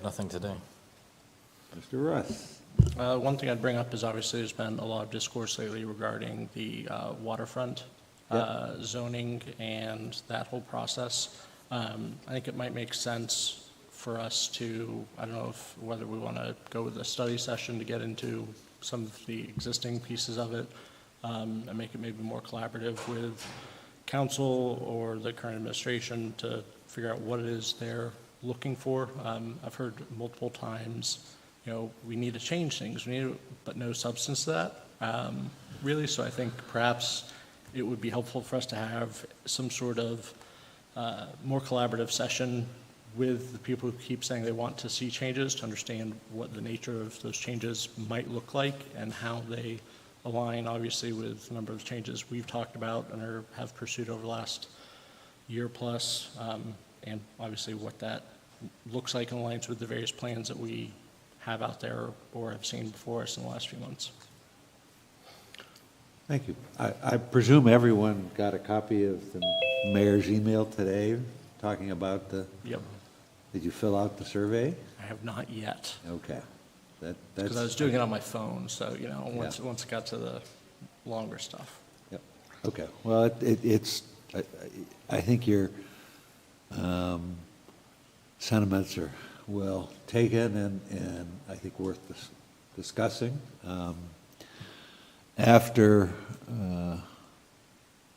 nothing today. Mr. Russ. One thing I'd bring up is obviously there's been a lot of discourse lately regarding the waterfront zoning and that whole process. I think it might make sense for us to, I don't know whether we want to go with a study session to get into some of the existing pieces of it and make it maybe more collaborative with council or the current administration to figure out what it is they're looking for. I've heard multiple times, we need to change things, but no substance to that, really. So I think perhaps it would be helpful for us to have some sort of more collaborative session with the people who keep saying they want to see changes to understand what the nature of those changes might look like and how they align, obviously, with a number of changes we've talked about and have pursued over the last year plus, and obviously what that looks like and aligns with the various plans that we have out there or have seen before us in the last few months. Thank you. I presume everyone got a copy of the mayor's email today talking about the... Yep. Did you fill out the survey? I have not yet, Okay. That's... because I was doing it on my phone, so, once it got to the longer stuff. Yep. Okay. Well, it's, I think your sentiments are well taken and I think worth discussing. After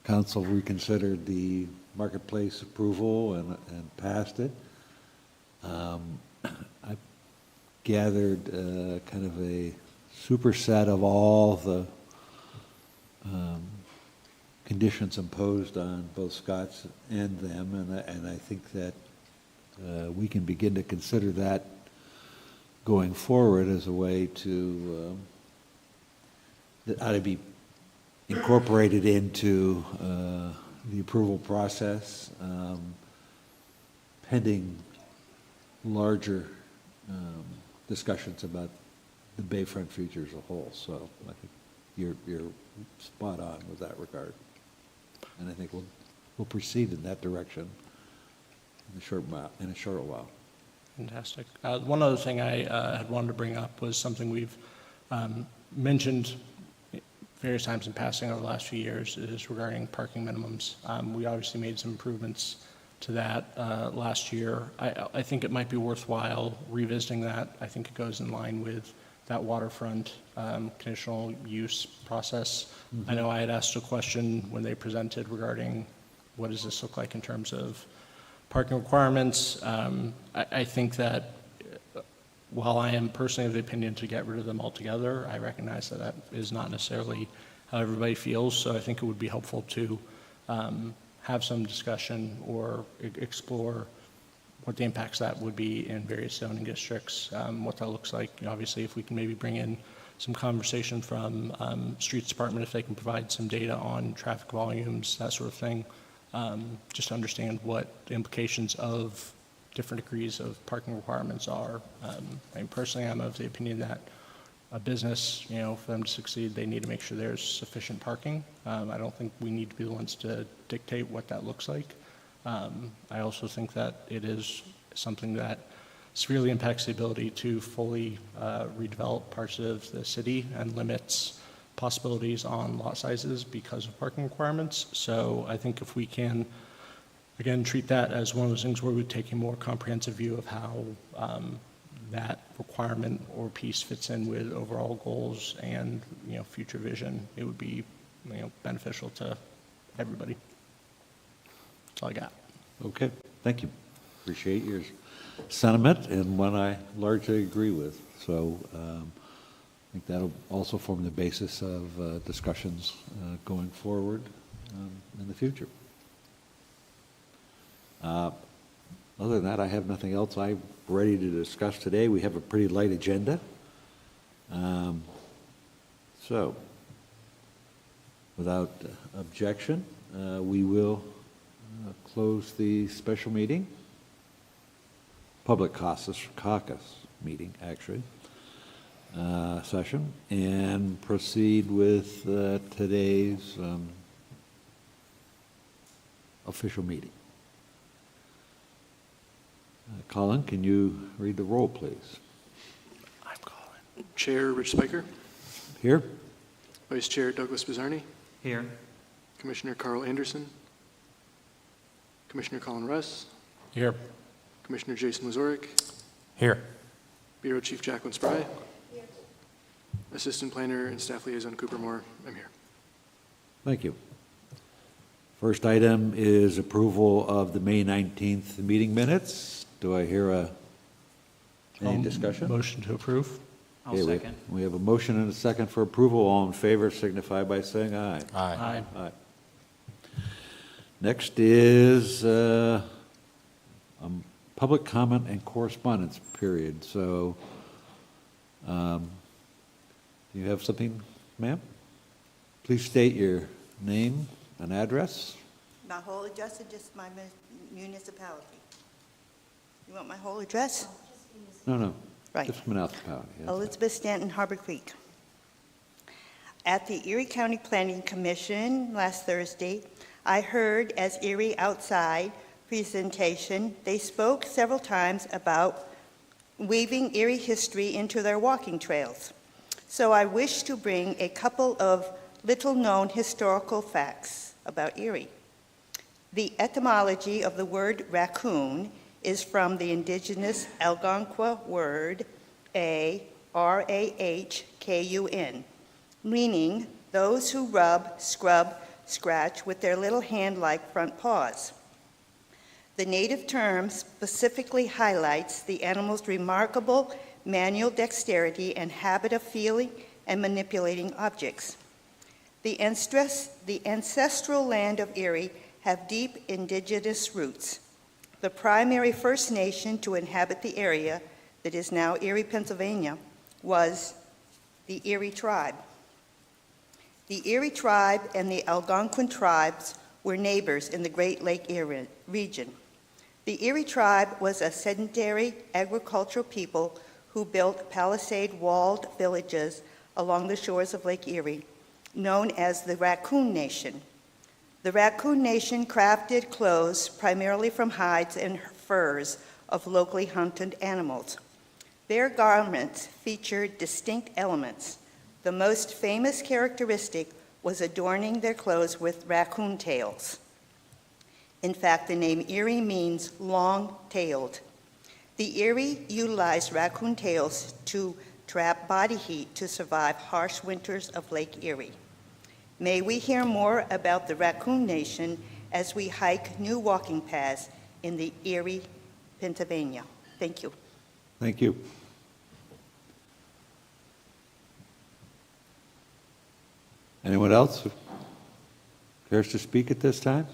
council reconsidered the marketplace approval and passed it, I gathered kind of a superset of all the conditions imposed on both Scott's and them, and I think that we can begin to consider that going forward as a way to that ought to be incorporated into the approval process, pending larger discussions about the Bayfront future as a whole. So I think you're spot on with that regard, and I think we'll proceed in that direction in a short while. Fantastic. One other thing I had wanted to bring up was something we've mentioned various times in passing over the last few years is regarding parking minimums. We obviously made some improvements to that last year. I think it might be worthwhile revisiting that. I think it goes in line with that waterfront conditional use process. Mm-hmm. I know I had asked a question when they presented regarding what does this look like in terms of parking requirements. I think that while I am personally of the opinion to get rid of them altogether, I recognize that that is not necessarily how everybody feels. So I think it would be helpful to have some discussion or explore what the impacts that would be in various zoning districts, what that looks like. Obviously, if we can maybe bring in some conversation from Streets Department, if they can provide some data on traffic volumes, that sort of thing, just to understand what the implications of different degrees of parking requirements are. Personally, I'm of the opinion that a business, for them to succeed, they need to make sure there's sufficient parking. I don't think we need to be the ones to dictate what that looks like. I also think that it is something that severely impacts the ability to fully redevelop parts of the city and limits possibilities on lot sizes because of parking requirements. So I think if we can, again, treat that as one of those things where we take a more comprehensive view of how that requirement or piece fits in with overall goals and future vision, it would be beneficial to everybody. That's all I got. Okay, thank you. Appreciate your sentiment and one I largely agree with. So I think that'll also form the basis of discussions going forward in the future. Other than that, I have nothing else I'm ready to discuss today. We have a pretty light agenda. So, without objection, we will close the special meeting, public caucus meeting, actually, session, and proceed with today's official meeting. Colin, can you read the roll, please? I'm calling. Chair Rich Spiker, Here? Vice Chair Douglas Bizarni, Here. Commissioner Carl Anderson, Commissioner Colin Russ, Here. Commissioner Jason Wazorek, Here. Bureau Chief Jacqueline Spry, Assistant Planner and Staff Liaison Cooper Moore. I'm here. Thank you. First item is approval of the May 19th meeting minutes. Do I hear any discussion? Motion to approve. I'll Okay, second. We have a motion and a second for approval. All in favor signify by saying aye. Aye. Aye. Next is public comment and correspondence period. So, do you have something, ma'am? Please state your name and address. My whole address or just my municipality? You want my whole address? No. Right. Just municipality. yes. Elizabeth Stanton, Harbor Creek. At the Erie County Planning Commission last Thursday, I heard as Erie Outside presentation, they spoke several times about weaving Erie history into their walking trails. So I wish to bring a couple of little-known historical facts about Erie. The etymology of the word raccoon is from the indigenous Algonquin word A-R-A-H-K-U-N, meaning those who rub, scrub, scratch with their little hand-like front paws. The native term specifically highlights the animal's remarkable manual dexterity and habit of feeling and manipulating objects. The ancestral land of Erie have deep indigenous roots. The primary First Nation to inhabit the area that is now Erie, Pennsylvania, was the Erie tribe. The Erie tribe and the Algonquin tribes were neighbors in the Great Lake Erie region. The Erie tribe was a sedentary agricultural people who built palisade walled villages along the shores of Lake Erie, known as the Raccoon Nation. The Raccoon Nation crafted clothes primarily from hides and furs of locally hunted animals. Their garments featured distinct elements. The most famous characteristic was adorning their clothes with raccoon tails. In fact, the name Erie means long-tailed. The Erie utilized raccoon tails to trap body heat to survive harsh winters of Lake Erie. May we hear more about the Raccoon Nation as we hike new walking paths in the Erie, Pennsylvania. Thank you. Thank you. Anyone else who cares to speak at this time?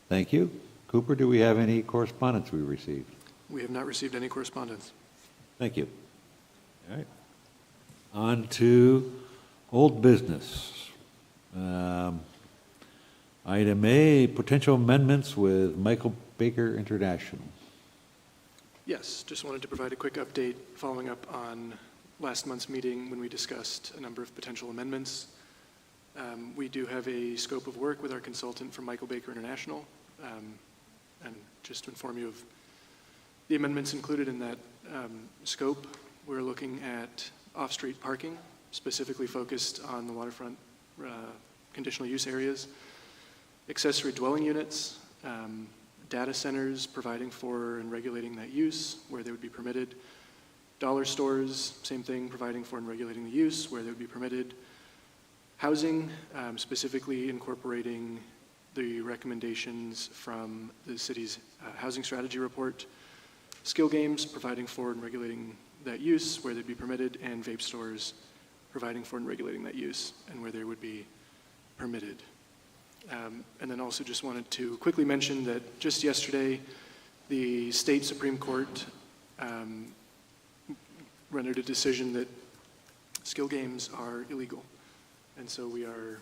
Thank you. Cooper, do we have any correspondence we received? We have not received any correspondence. Thank you. All right. On to old business. Item A, potential amendments with Michael Baker International. Yes, just wanted to provide a quick update following up on last month's meeting when we discussed a number of potential amendments. We do have a scope of work with our consultant from Michael Baker International. And just to inform you of the amendments included in that scope, we're looking at off-street parking, specifically focused on the waterfront conditional use areas, accessory dwelling units, data centers providing for and regulating that use where they would be permitted, dollar stores, same thing, providing for and regulating the use where they would be permitted, housing, specifically incorporating the recommendations from the city's housing strategy report, skill games, providing for and regulating that use where they'd be permitted, and vape stores, providing for and regulating that use and where they would be permitted. And then also just wanted to quickly mention that just yesterday, the state Supreme Court rendered a decision that skill games are illegal. And so we are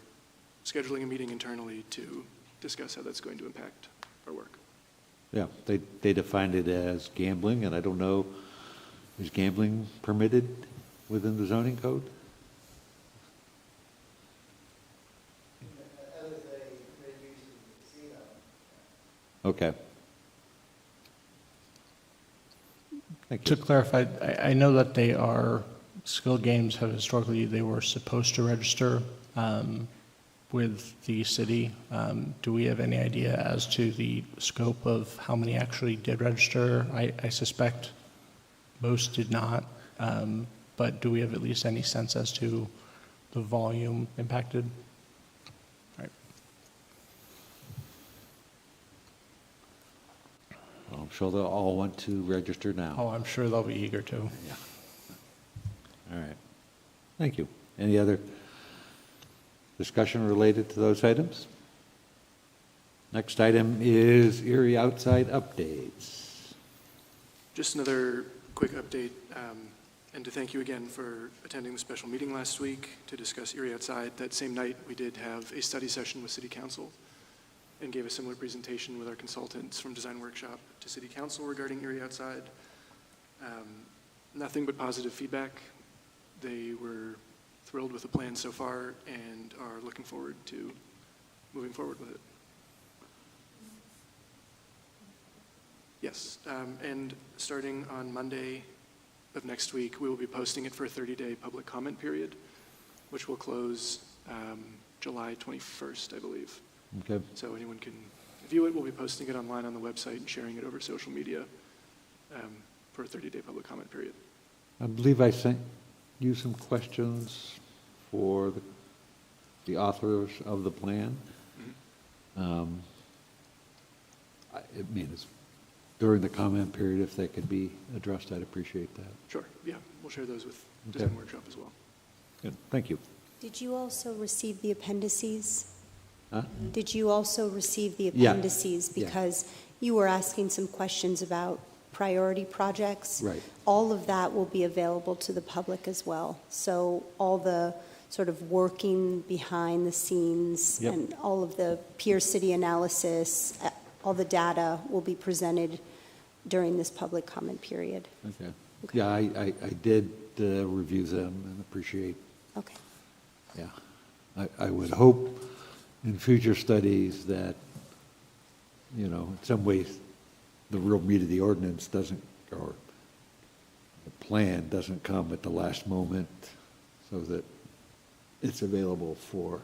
scheduling a meeting internally to discuss how that's going to impact our work. Yeah, they defined it as gambling, and I don't know, is gambling permitted within the zoning code? Okay. Thank To you. clarify, I know that they are, Skill Games have historically, they were supposed to register with the city. Do we have any idea as to the scope of how many actually did register? I suspect most did not, but do we have at least any sense as to the volume impacted? Right. Well, I'm sure they'll all want to register now. Oh, I'm sure they'll be eager to. Yeah. All right. Thank you. Any other discussion related to those items? Next item is Erie Outside updates. Just another quick update, and to thank you again for attending the special meeting last week to discuss Erie Outside. That same night, we did have a study session with City Council and gave a similar presentation with our consultants from Design Workshop to City Council regarding Erie Outside. Nothing but positive feedback. They were thrilled with the plan so far and are looking forward to moving forward with it. Yes, and starting on Monday of next week, we will be posting it for a 30-day public comment period, which will close July 21st, I believe. Okay. So anyone can view it. We'll be posting it online on the website and sharing it over social media for a 30-day public comment period. I believe I sent you some questions for the authors of the plan. I mean, it's during the comment period, if they could be addressed, I'd appreciate that. Sure, yeah, we'll share those with Okay. Design Workshop as well. Good, thank you. Did you also receive the appendices? Huh? Did you also receive the Yeah. appendices? Yeah. Because you were asking some questions about priority projects. Right. All of that will be available to the public as well. So all the sort of working behind the scenes Yep. and all of the peer city analysis, all the data will be presented during this public comment period. Okay. Okay. Yeah, I did review them and appreciate, Okay. yeah. I would hope in future studies that, you know, in some ways, the real meat of the ordinance doesn't, or the plan doesn't come at the last moment so that it's available for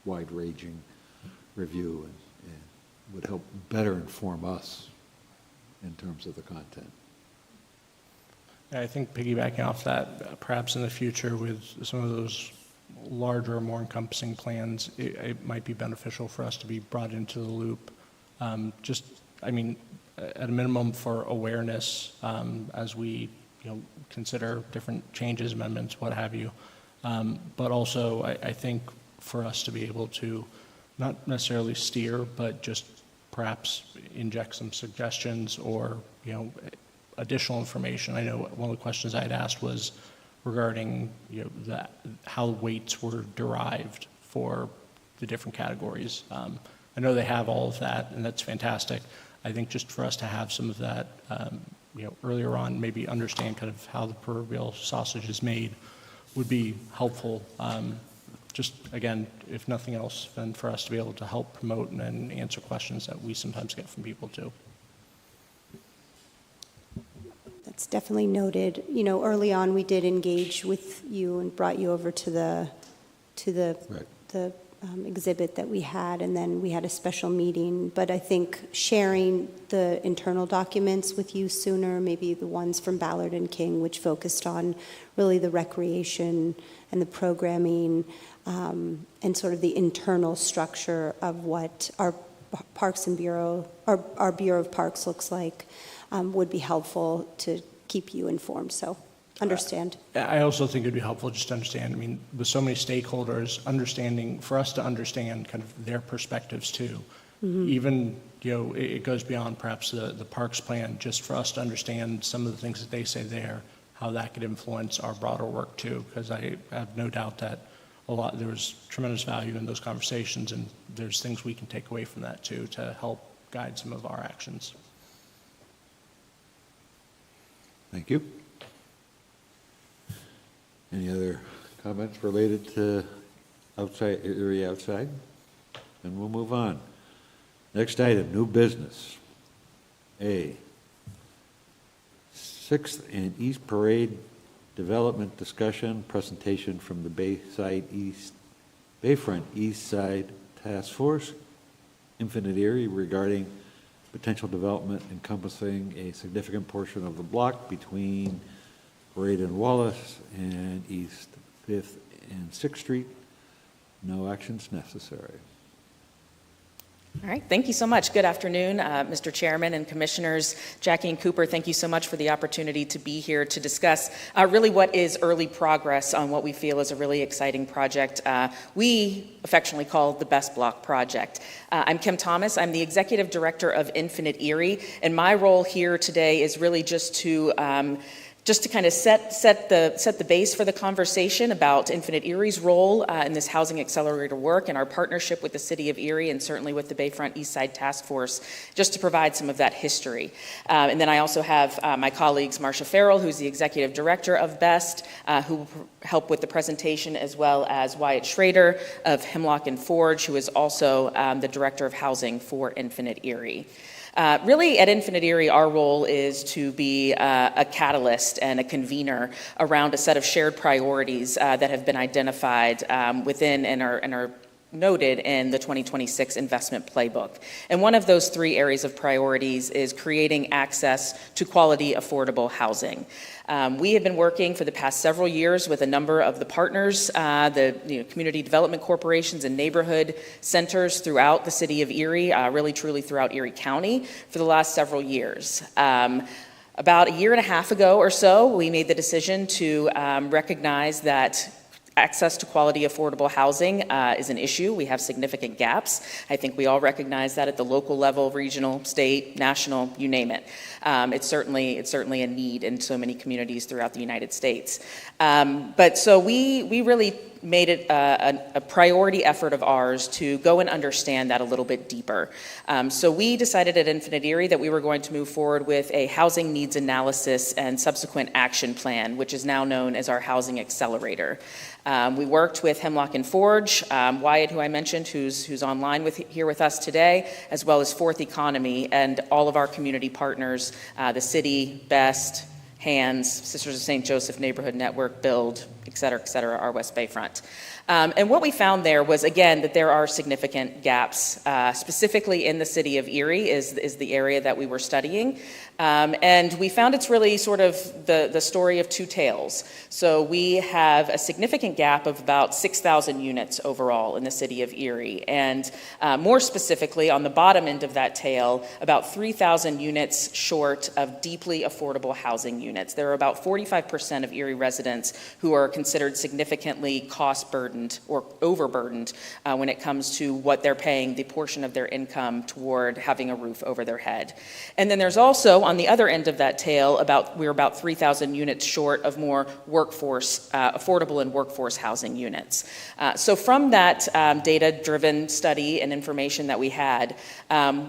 wide-ranging review and would help better inform us in terms of the content. I think piggybacking off that, perhaps in the future with some of those larger, more encompassing plans, it might be beneficial for us to be brought into the loop. Just, I mean, at a minimum for awareness, as we, consider different changes, amendments, what have you. But also, I think for us to be able to not necessarily steer, but just perhaps inject some suggestions or, additional information. I know one of the questions I had asked was regarding, how weights were derived for the different categories. I know they have all of that, and that's fantastic. I think just for us to have some of that, earlier on, maybe understand kind of how the proverbial sausage is made would be helpful. Just, again, if nothing else, then for us to be able to help promote and answer questions that we sometimes get from people too. That's definitely noted. Early on, we did engage with you and brought you over to the Right. exhibit that we had, and then we had a special meeting. But I think sharing the internal documents with you sooner, maybe the ones from Ballard and King, which focused on really the recreation and the programming, and sort of the internal structure of what our Parks and Bureau, our Bureau of Parks looks like, would be helpful to keep you informed. So understand. I also think it'd be helpful just to understand, with so many stakeholders, for us to understand kind of their perspectives too. Even, it goes beyond perhaps the parks plan, just for us to understand some of the things that they say there, how that could influence our broader work too, because I have no doubt that there's tremendous value in those conversations, and there's things we can take away from that too to help guide some of our actions. Thank you. Any other comments related to Area Outside? And we'll move on. Next item, new business. A, 6th and East Parade Development Discussion, presentation from the Bayfront East Side Task Force, Infinite Erie, regarding potential development encompassing a significant portion of the block between Parade and Wallace and East 5th and 6th Street. No actions necessary. All right, thank you so much. Good afternoon, Mr. Chairman and Commissioners. Jackie and Cooper, thank you so much for the opportunity to be here to discuss really what is early progress on what we feel is a really exciting project we affectionately call the Best Block Project. I'm Kim Thomas. I'm the Executive Director of Infinite Erie, and my role here today is really just to kind of set the base for the conversation about Infinite Erie's role in this housing accelerator work and our partnership with the City of Erie and certainly with the Bayfront East Side Task Force, just to provide some of that history. And then I also have my colleagues Marcia Farrell, who's the Executive Director of BEST, who will help with the presentation, as well as Wyatt Schrader of Hemlock and Forge, who is also the Director of Housing for Infinite Erie. Really, at Infinite Erie, our role is to be a catalyst and a convener around a set of shared priorities that have been identified within and are noted in the 2026 investment playbook. And one of those three areas of priorities is creating access to quality, affordable housing. We have been working for the past several years with a number of the partners, the community development corporations and neighborhood centers throughout the City of Erie, really truly throughout Erie County for the last several years. About a year and a half ago or so, we made the decision to recognize that access to quality, affordable housing is an issue. We have significant gaps. I think we all recognize that at the local level, regional, state, national, you name it. It's certainly a need in so many communities throughout the United States. But so we really made it a priority effort of ours to go and understand that a little bit deeper. So we decided at Infinite Erie that we were going to move forward with a housing needs analysis and subsequent action plan, which is now known as our Housing Accelerator. We worked with Hemlock and Forge, Wyatt, who I mentioned, who's online here with us today, as well as Fourth Economy and all of our community partners, the city, BEST, HANDS, Sisters of St. Joseph Neighborhood Network, BUILD, et cetera, our West Bayfront. And what we found there was, again, that there are significant gaps, specifically in the City of Erie is the area that we were studying. And we found it's really sort of the story of two tales. So we have a significant gap of about 6,000 units overall in the City of Erie. And more specifically, on the bottom end of that tale, about 3,000 units short of deeply affordable housing units. There are about 45% of Erie residents who are considered significantly cost-burdened or overburdened when it comes to what they're paying, the portion of their income toward having a roof over their head. And then there's also, on the other end of that tale, we're about 3,000 units short of more workforce, affordable and workforce housing units. So from that data-driven study and information that we had,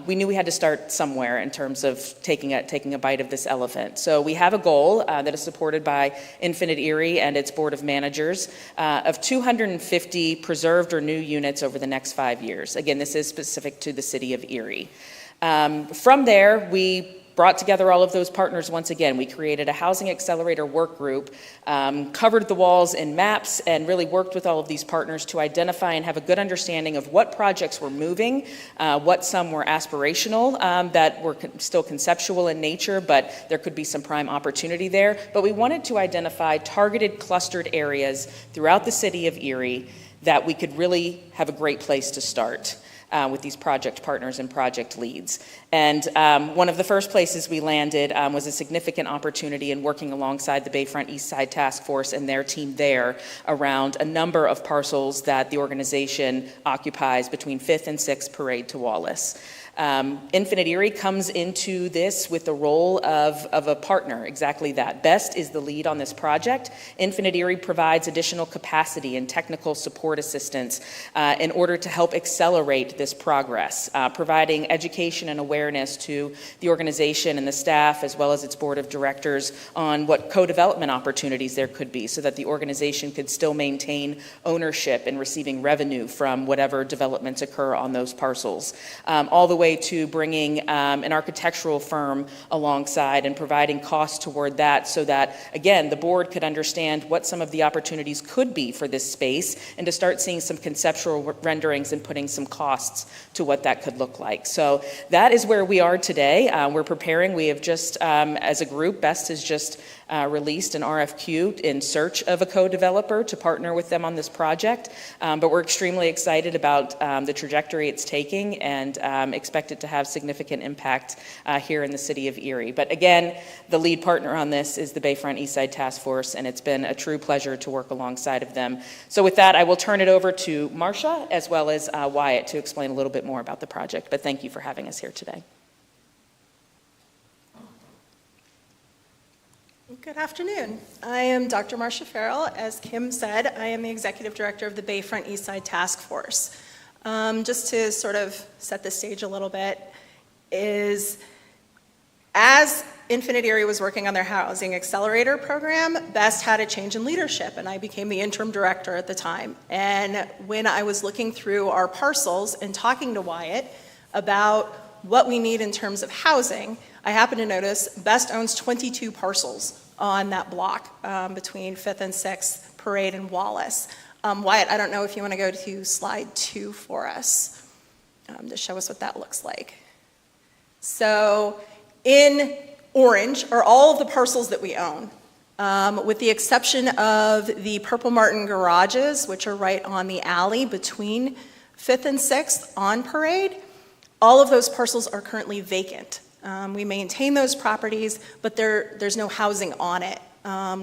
we knew we had to start somewhere in terms of taking a bite of this elephant. So we have a goal that is supported by Infinite Erie and its Board of Managers of 250 preserved or new units over the next 5 years. Again, this is specific to the City of Erie. From there, we brought together all of those partners once again. We created a Housing Accelerator work group, covered the walls in maps, and really worked with all of these partners to identify and have a good understanding of what projects were moving, what some were aspirational, that were still conceptual in nature, but there could be some prime opportunity there. But we wanted to identify targeted clustered areas throughout the City of Erie that we could really have a great place to start. With these project partners and project leads. And one of the first places we landed was a significant opportunity in working alongside the Bayfront East Side Task Force and their team there around a number of parcels that the organization occupies between 5th and 6th Parade to Wallace. Infinite Erie comes into this with the role of a partner, exactly that. BEST is the lead on this project. Infinite Erie provides additional capacity and technical support assistance in order to help accelerate this progress, providing education and awareness to the organization and the staff, as well as its board of directors, on what co-development opportunities there could be so that the organization could still maintain ownership and receiving revenue from whatever developments occur on those parcels, all the way way to bringing an architectural firm alongside and providing costs toward that so that, again, the board could understand what some of the opportunities could be for this space and to start seeing some conceptual renderings and putting some costs to what that could look like. So that is where we are today. We're preparing. We have just, as a group, BEST has just released an RFQ in search of a co-developer to partner with them on this project. But we're extremely excited about the trajectory it's taking and expect it to have significant impact here in the city of Erie. But again, the lead partner on this is the Bayfront Eastside Task Force, and it's been a true pleasure to work alongside of them. So with that, I will turn it over to Marcia as well as Wyatt to explain a little bit more about the project. But thank you for having us here today. Good afternoon. I am Dr. Marcia Farrell. As Kim said, I am the Executive Director of the Bayfront Eastside Task Force. Just to sort of set the stage a little bit, is as Infinite Erie was working on their Housing Accelerator program, BEST had a change in leadership, and I became the interim director at the time. And when I was looking through our parcels and talking to Wyatt about what we need in terms of housing, I happened to notice BEST owns 22 parcels on that block between 5th and 6th, Parade and Wallace. Wyatt, I don't know if you want to go to slide 2 for us to show us what that looks like. So in orange are all of the parcels that we own, with the exception of the Purple Martin garages, which are right on the alley between 5th and 6th on Parade. All of those parcels are currently vacant. We maintain those properties, but there's no housing on it.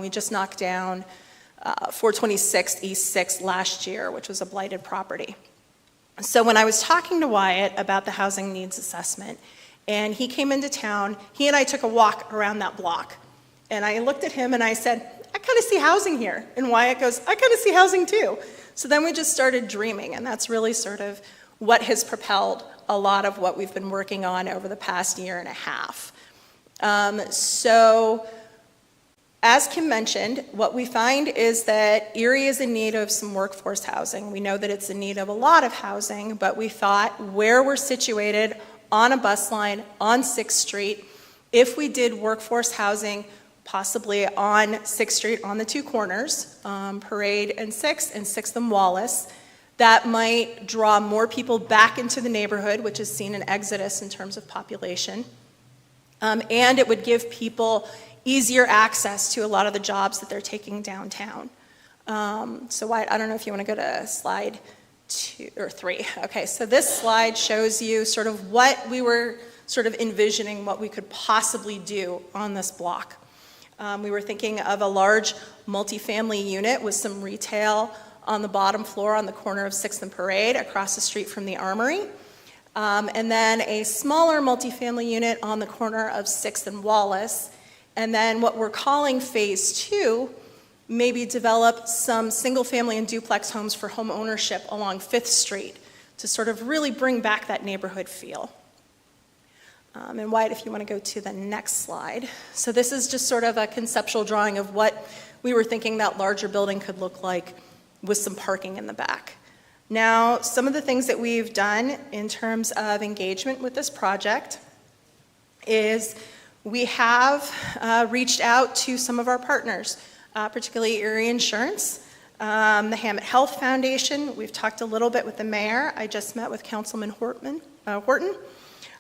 We just knocked down 426 East 6th last year, which was a blighted property. So when I was talking to Wyatt about the housing needs assessment, and he came into town, he and I took a walk around that block. And I looked at him and I said, I kind of see housing here. And Wyatt goes, I kind of see housing too. So then we just started dreaming, and that's really sort of what has propelled a lot of what we've been working on over the past year and a half. So as Kim mentioned, what we find is that Erie is in need of some workforce housing. We know that it's in need of a lot of housing, but we thought where we're situated on a bus line on 6th Street, if we did workforce housing possibly on 6th Street on the two corners, Parade and 6th and Wallace, that might draw more people back into the neighborhood, which has seen an exodus in terms of population. And it would give people easier access to a lot of the jobs that they're taking downtown. So Wyatt, I don't know if you want to go to slide 2 or 3. Okay, so this slide shows you sort of what we were sort of envisioning what we could possibly do on this block. We were thinking of a large multifamily unit with some retail on the bottom floor on the corner of 6th and Parade across the street from the Armory. And then a smaller multifamily unit on the corner of 6th and Wallace. And then what we're calling phase 2, maybe develop some single family and duplex homes for home ownership along 5th Street to sort of really bring back that neighborhood feel. And Wyatt, if you want to go to the next slide. So this is just sort of a conceptual drawing of what we were thinking that larger building could look like with some parking in the back. Now, some of the things that we've done in terms of engagement with this project is we have reached out to some of our partners, particularly Erie Insurance, the Hammett Health Foundation. We've talked a little bit with the mayor. I just met with Councilman Horton.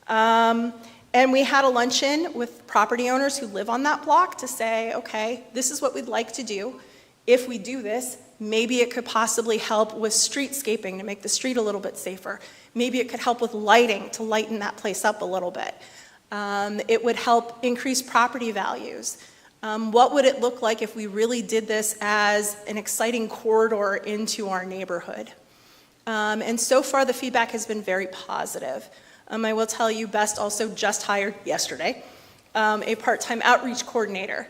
And we had a luncheon with property owners who live on that block to say, okay, this is what we'd like to do. If we do this, maybe it could possibly help with streetscaping to make the street a little bit safer. Maybe it could help with lighting to lighten that place up a little bit. It would help increase property values. What would it look like if we really did this as an exciting corridor into our neighborhood? And so far the feedback has been very positive. I will tell you, BEST also just hired yesterday a part-time outreach coordinator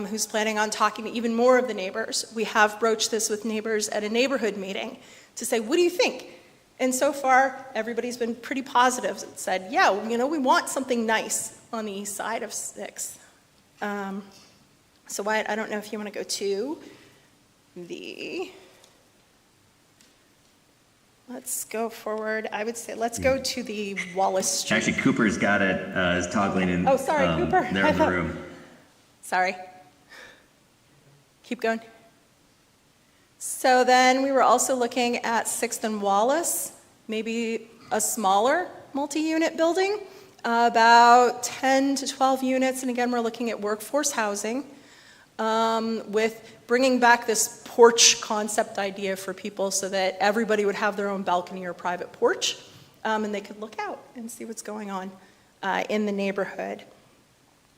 who's planning on talking to even more of the neighbors. We have broached this with neighbors at a neighborhood meeting to say, what do you think? And so far, everybody's been pretty positive and said, yeah, we want something nice on the east side of 6th. So Wyatt, I don't know if you want to go to the Let's go forward. I would say, let's go to the Wallace Street. Actually, Cooper's got it, is toggling in. Oh, sorry, Cooper. There in the room. Sorry. Keep going. So then we were also looking at 6th and Wallace, maybe a smaller multi-unit building, about 10 to 12 units. And again, we're looking at workforce housing with bringing back this porch concept idea for people so that everybody would have their own balcony or private porch, and they could look out and see what's going on in the neighborhood.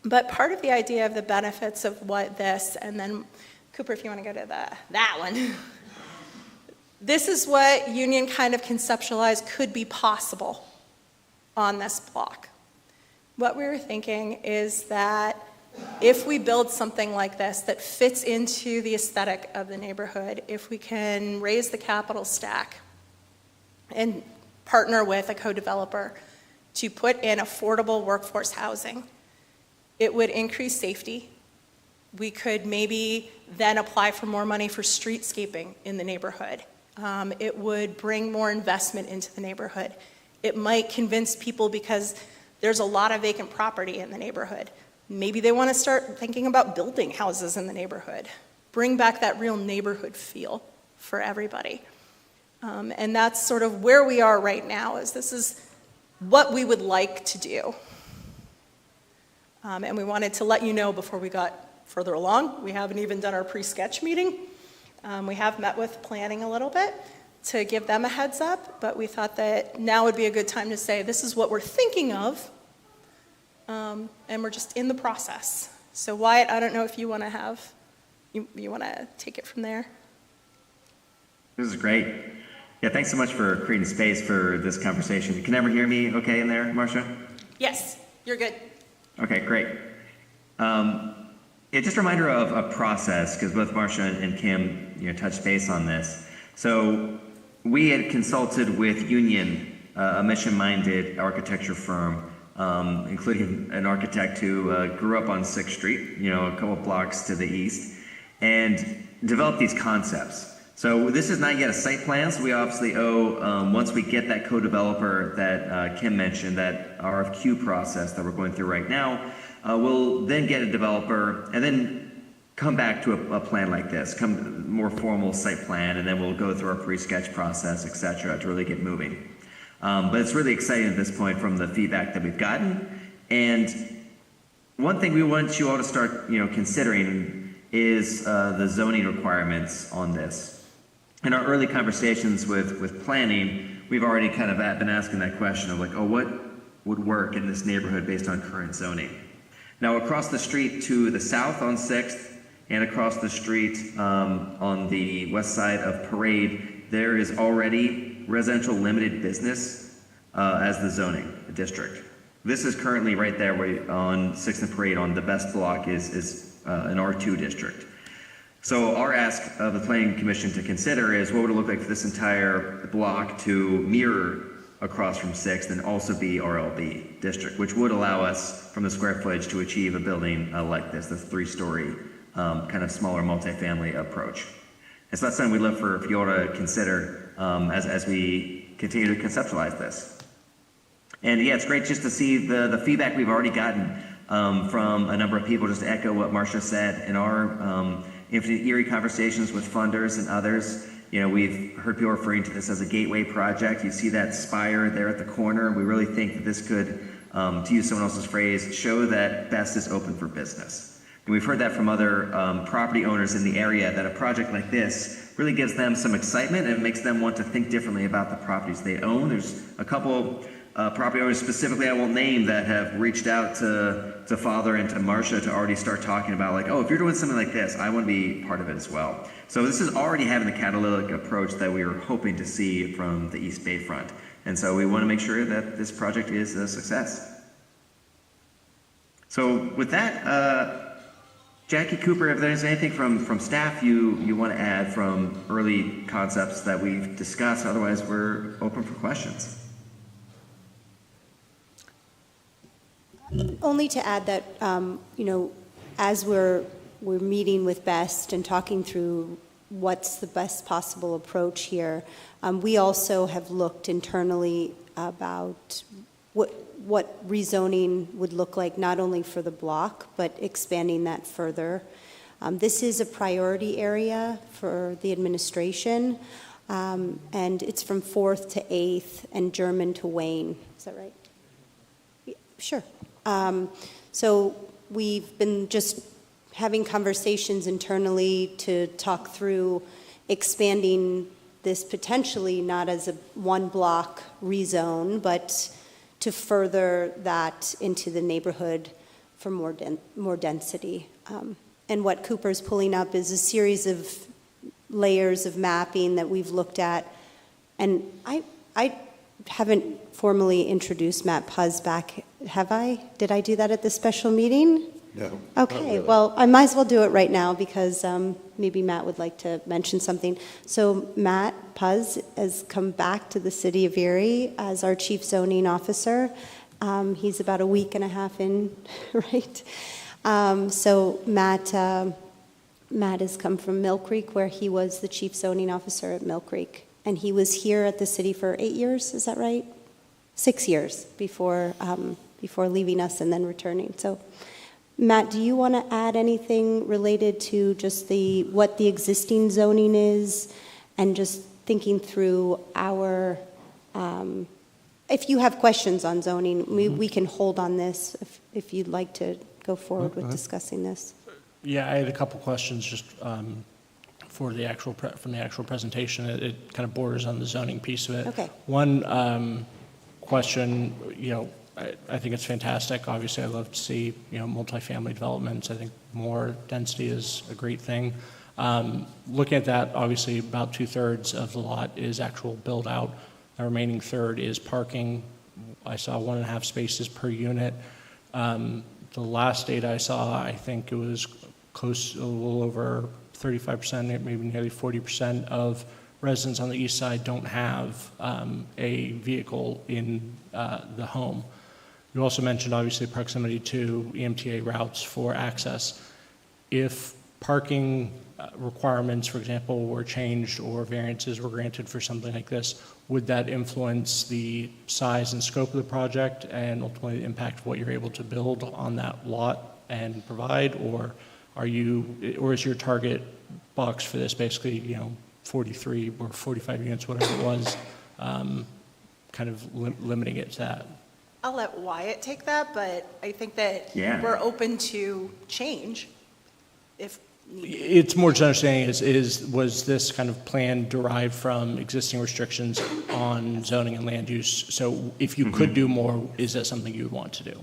But part of the idea of the benefits of what this, and then Cooper, if you want to go to that one, this is what Union kind of conceptualized could be possible on this block. What we were thinking is that if we build something like this that fits into the aesthetic of the neighborhood, if we can raise the capital stack and partner with a co-developer to put in affordable workforce housing, it would increase safety. We could maybe then apply for more money for streetscaping in the neighborhood. It would bring more investment into the neighborhood. It might convince people because there's a lot of vacant property in the neighborhood. Maybe they want to start thinking about building houses in the neighborhood. Bring back that real neighborhood feel for everybody. And that's sort of where we are right now, is this is what we would like to do. And we wanted to let you know before we got further along. We haven't even done our pre-sketch meeting. We have met with planning a little bit to give them a heads up, but we thought that now would be a good time to say, this is what we're thinking of, and we're just in the process. So Wyatt, I don't know if you want to you want to take it from there? This is great. Yeah, thanks so much for creating space for this conversation. You can ever hear me okay in there, Marcia? Yes, you're good. Okay, great. Yeah, just a reminder of a process, because both Marcia and Kim, touched base on this. So we had consulted with Union, a mission-minded architecture firm, including an architect who grew up on 6th Street, a couple blocks to the east, and developed these concepts. So this is not yet a site plan, so we obviously owe, once we get that co-developer that Kim mentioned, that RFQ process that we're going through right now, we'll then get a developer and then come back to a plan like this, come more formal site plan, and then we'll go through our pre-sketch process, et cetera, to really get moving. But it's really exciting at this point from the feedback that we've gotten. And one thing we want you all to start, considering is the zoning requirements on this. In our early conversations with planning, we've already kind of been asking that question of like, what would work in this neighborhood based on current zoning? Now, across the street to the south on 6th and across the street on the west side of Parade, there is already residential limited business as the zoning district. This is currently right there on 6th and Parade on the best block is an R2 district. So our ask of the Planning Commission to consider is what would it look like for this entire block to mirror across from 6th and also be RLB district, which would allow us from the square footage to achieve a building like this, the 3-story kind of smaller multifamily approach. And so that's something we'd love for you all to consider as we continue to conceptualize this. And yeah, it's great just to see the feedback we've already gotten from a number of people, just to echo what Marcia said in our Infinite Erie conversations with funders and others. We've heard people referring to this as a gateway project. You see that spire there at the corner. We really think that this could, to use someone else's phrase, show that Best is open for business. And we've heard that from other property owners in the area, that a project like this really gives them some excitement and makes them want to think differently about the properties they own. There's a couple property owners specifically I won't name that have reached out to Father and to Marcia to already start talking about like, if you're doing something like this, I want to be part of it as well. So this is already having the catalytic approach that we were hoping to see from the East Bay front. And so we want to make sure that this project is a success. So with that, Jackie, Cooper, if there's anything from staff you want to add from early concepts that we've discussed, otherwise we're open for questions. Only to add that, as we're meeting with Best and talking through what's the best possible approach here. We also have looked internally about what rezoning would look like, not only for the block, but expanding that further. This is a priority area for the administration, and it's from 4th to 8th and German to Wayne. Is that right? Yeah, sure. So we've been just having conversations internally to talk through expanding this potentially not as a one block rezone, but to further that into the neighborhood for more density. And what Cooper's pulling up is a series of layers of mapping that we've looked at. And I haven't formally introduced Matt Puz back, have I? Did I do that at the special meeting? No. Okay, well, I might as well do it right now because maybe Matt would like to mention something. So Matt Puz has come back to the city of Erie as our chief zoning officer. He's about a week and a half in, right? So Matt has come from Mill Creek, where he was the chief zoning officer at Mill Creek. And he was here at the city for 8 years, is that right? 6 years before leaving us and then returning. So Matt, do you want to add anything related to just what the existing zoning is and just thinking through our, if you have questions on zoning, we can hold on this if you'd like to go forward with discussing this. Yeah, I had a couple questions just for the actual from the actual presentation. It kind of borders on the zoning piece of it. Okay. One question, I think it's fantastic. Obviously, I love to see, multifamily developments. I think more density is a great thing. Looking at that, obviously, about 2/3 of the lot is actual build out. The remaining third is parking. I saw 1.5 spaces per unit. The last data I saw, I think it was close, a little over 35%, maybe nearly 40% of residents on the east side don't have a vehicle in the home. You also mentioned, obviously, proximity to EMTA routes for access. If parking requirements, for example, were changed or variances were granted for something like this, would that influence the size and scope of the project and ultimately impact what you're able to build on that lot and provide? Or is your target box for this basically, 43 or 45 units, whatever it was, kind of limiting it to that? I'll let Wyatt take that, but I think that Yeah. we're open to change if needed. It's more just understanding was this kind of plan derived from existing restrictions on zoning and land use? So if you could do more, is that something you would want to do?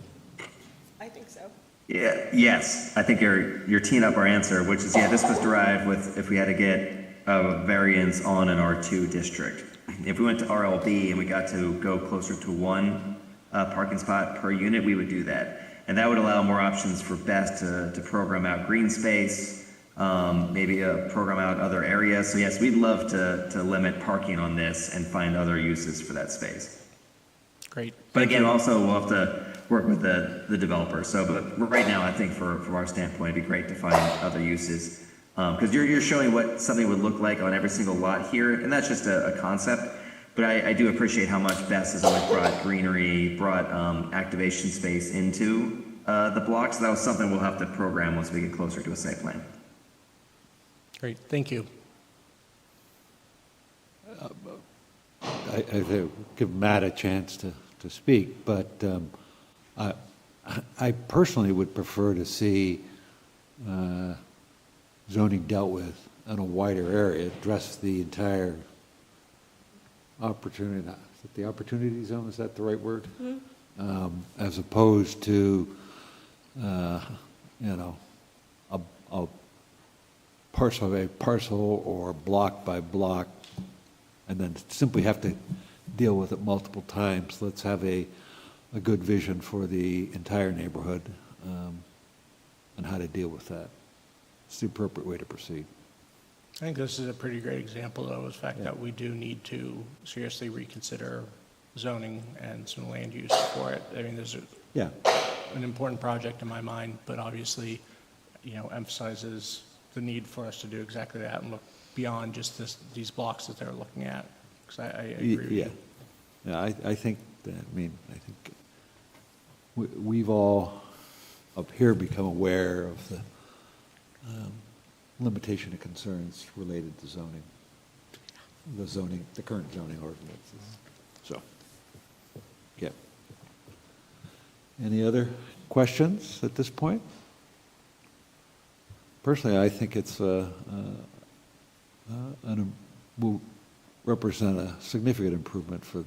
I think so. Yeah, yes, I think you're teeing up our answer, which is, this was derived with if we had to get a variance on an R2 district. If we went to RLB and we got to go closer to one parking spot per unit, we would do that. And that would allow more options for Best to program out green space, maybe program out other areas. So yes, we'd love to limit parking on this and find other uses for that space. Great. But again, also we'll have to work with the developer. So, but right now, I think from our standpoint, it'd be great to find other uses. Because you're showing what something would look like on every single lot here, and that's just a concept. But I do appreciate how much Best has always brought greenery, brought activation space into the block. So that was something we'll have to program once we get closer to a site plan. Great, thank you. I give Matt a chance to speak, but I personally would prefer to see zoning dealt with in a wider area, address the entire opportunity, is it the opportunity zone, is that the right word? As opposed to, a parcel or block by block, and then simply have to deal with it multiple times. Let's have a good vision for the entire neighborhood and how to deal with that. It's the appropriate way to proceed. I think this is a pretty great example, though, of the fact that we do need to seriously reconsider zoning and some land use for it. I mean, there's an important project in my mind, but obviously, emphasizes the need for us to do exactly that and look beyond just these blocks that they're looking at. Because I agree with Yeah. you. Yeah, I think that, I think we've all up here become aware of the limitation of concerns related to zoning, the current zoning ordinances. So, yeah. Any other questions at this point? Personally, I think it's will represent a significant improvement for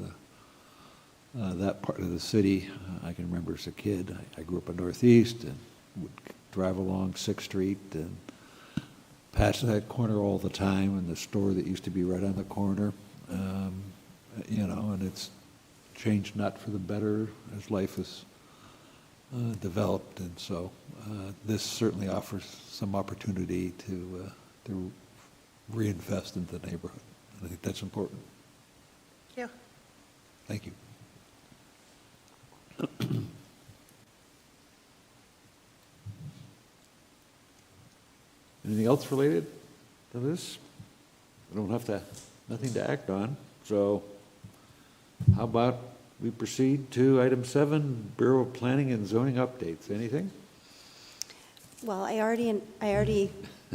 that part of the city. I can remember as a kid, I grew up in Northeast and would drive along 6th Street and pass that corner all the time, and the store that used to be right on the corner, and it's changed not for the better as life has developed, and so this certainly offers some opportunity to reinvest into the neighborhood. I think that's important. Yeah. Thank you. Anything else related to this? We don't have nothing to act on, so how about we proceed to item 7, Bureau of Planning and Zoning updates. Anything? Well, I already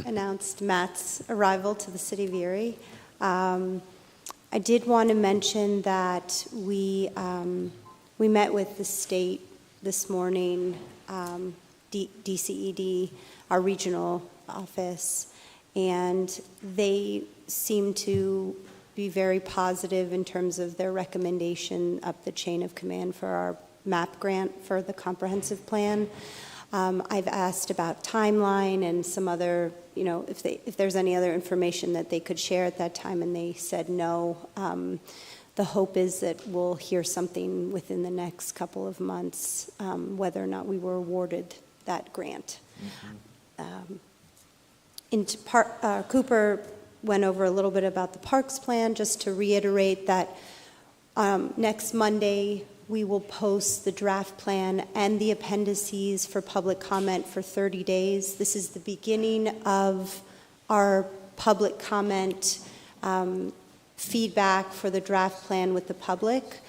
announced Matt's arrival to the city of Erie. I did want to mention that we met with the state this morning, DCED, our regional office, and they seem to be very positive in terms of their recommendation up the chain of command for our MAP grant for the comprehensive plan. I've asked about timeline and some other, if there's any other information that they could share at that time, and they said no. The hope is that we'll hear something within the next couple of months, whether or not we were awarded that grant. Cooper went over a little bit about the parks plan, just to reiterate that next Monday, we will post the draft plan and the appendices for public comment for 30 days. This is the beginning of our public comment feedback for the draft plan with the public.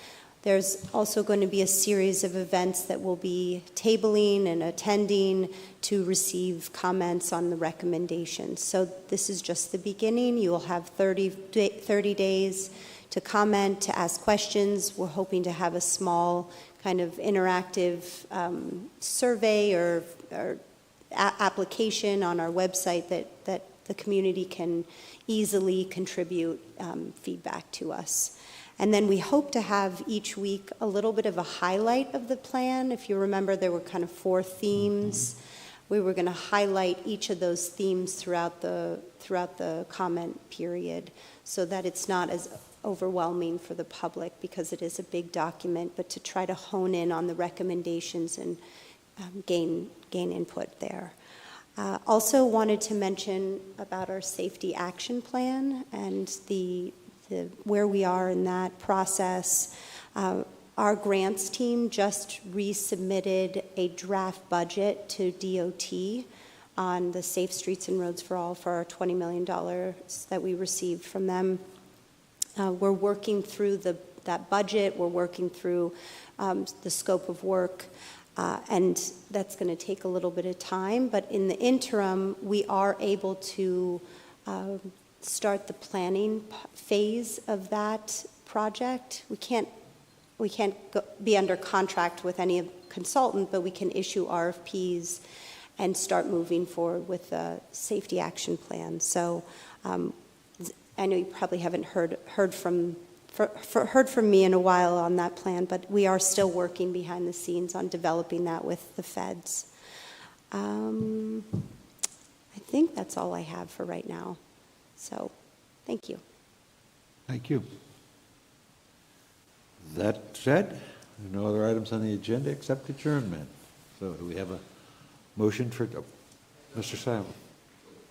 There's also going to be a series of events that we'll be tabling and attending to receive comments on the recommendations. So this is just the beginning. You will have 30 days to comment, to ask questions. We're hoping to have a small kind of interactive survey or application on our website that the community can easily contribute feedback to us. And then we hope to have each week a little bit of a highlight of the plan. If you remember, there were kind of 4 themes. We were going to highlight each of those themes throughout the comment period, so that it's not as overwhelming for the public, because it is a big document, but to try to hone in on the recommendations and gain input there. Also wanted to mention about our safety action plan and where we are in that process. Our grants team just resubmitted a draft budget to DOT on the Safe Streets and Roads for All for our $20 million that we received from them. We're working through that budget. We're working through the scope of work, and that's going to take a little bit of time. But in the interim, we are able to start the planning phase of that project. We can't be under contract with any consultant, but we can issue RFPs and start moving forward with the safety action plan. So I know you probably haven't heard from me in a while on that plan, but we are still working behind the scenes on developing that with the feds. I think that's all I have for right now. So, thank you. Thank you. That said, there are no other items on the agenda except adjournment. So do we have a motion for, Mr. Simon,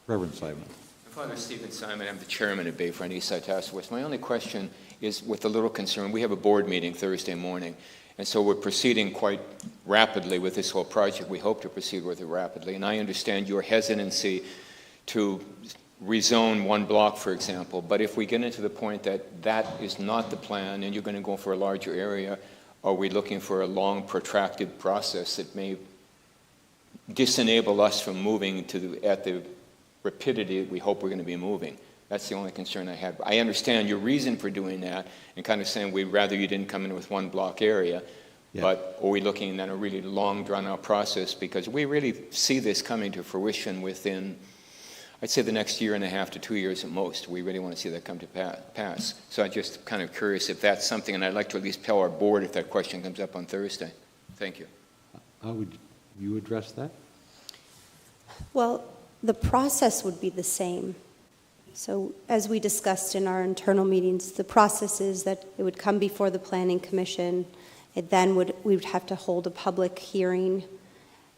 Reverend Simon? My father is Stephen Simon. I'm the chairman of Bayfront Eastside Task Force. My only question is with a little concern. We have a board meeting Thursday morning, and so we're proceeding quite rapidly with this whole project. We hope to proceed with it rapidly, and I understand your hesitancy to rezone one block, for example, but if we get into the point that that is not the plan and you're going to go for a larger area, are we looking for a long protracted process that may disenable us from moving at the rapidity that we hope we're going to be moving? That's the only concern I have. I understand your reason for doing that and kind of saying we'd rather you didn't come in with one block area, Yeah. but are we looking at a really long, drawn-out process? Because we really see this coming to fruition within, I'd say, the next year and a half to 2 years at most. We really want to see that come to pass. So I'm just kind of curious if that's something, and I'd like to at least tell our board if that question comes up on Thursday. Thank you. How would you address that? Well, the process would be the same. So as we discussed in our internal meetings, the process is that it would come before the Planning Commission. We would have to hold a public hearing,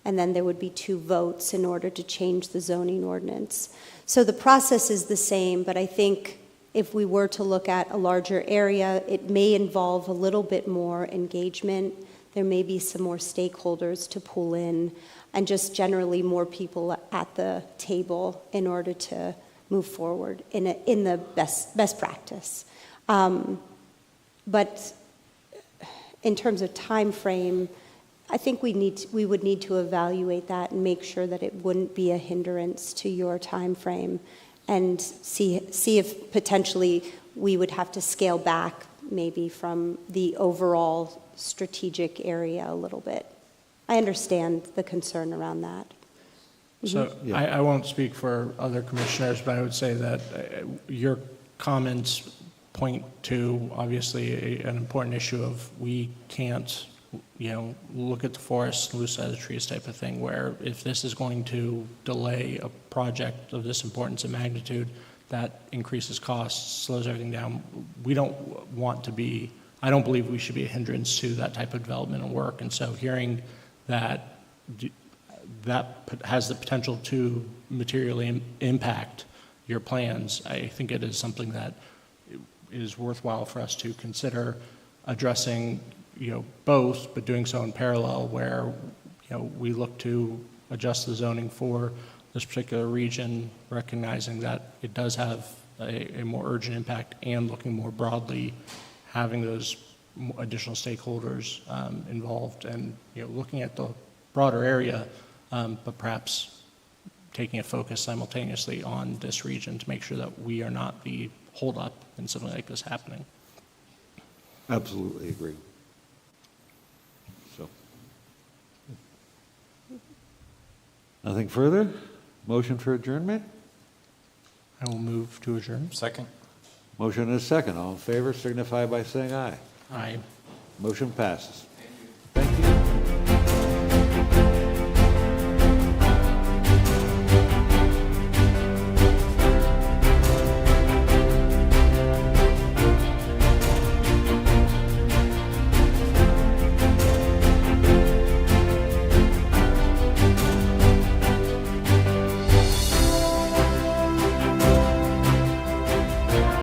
and then there would be 2 votes in order to change the zoning ordinance. So the process is the same, but I think if we were to look at a larger area, it may involve a little bit more engagement. There may be some more stakeholders to pull in, and just generally more people at the table in order to move forward in the best practice. But in terms of time frame, I think we would need to evaluate that and make sure that it wouldn't be a hindrance to your time frame, and see if potentially we would have to scale back maybe from the overall strategic area a little bit. I understand the concern around that. So Yeah. I won't speak for other commissioners, but I would say that your comments point to obviously an important issue of we can't, look at the forest, lose sight of the trees type of thing, where if this is going to delay a project of this importance and magnitude, that increases costs, slows everything down. We don't want to be, I don't believe we should be a hindrance to that type of development and work. And so hearing that has the potential to materially impact your plans, I think it is something that is worthwhile for us to consider addressing, both, but doing so in parallel, where, we look to adjust the zoning for this particular region, recognizing that it does have a more urgent impact, and looking more broadly, having those additional stakeholders involved, and, looking at the broader area, but perhaps taking a focus simultaneously on this region to make sure that we are not the holdup in something like this happening. Absolutely agree. So, nothing further? Motion for adjournment? I will move to adjourn. Second. Motion is second. All in favor signify by saying aye. Aye. Motion passes.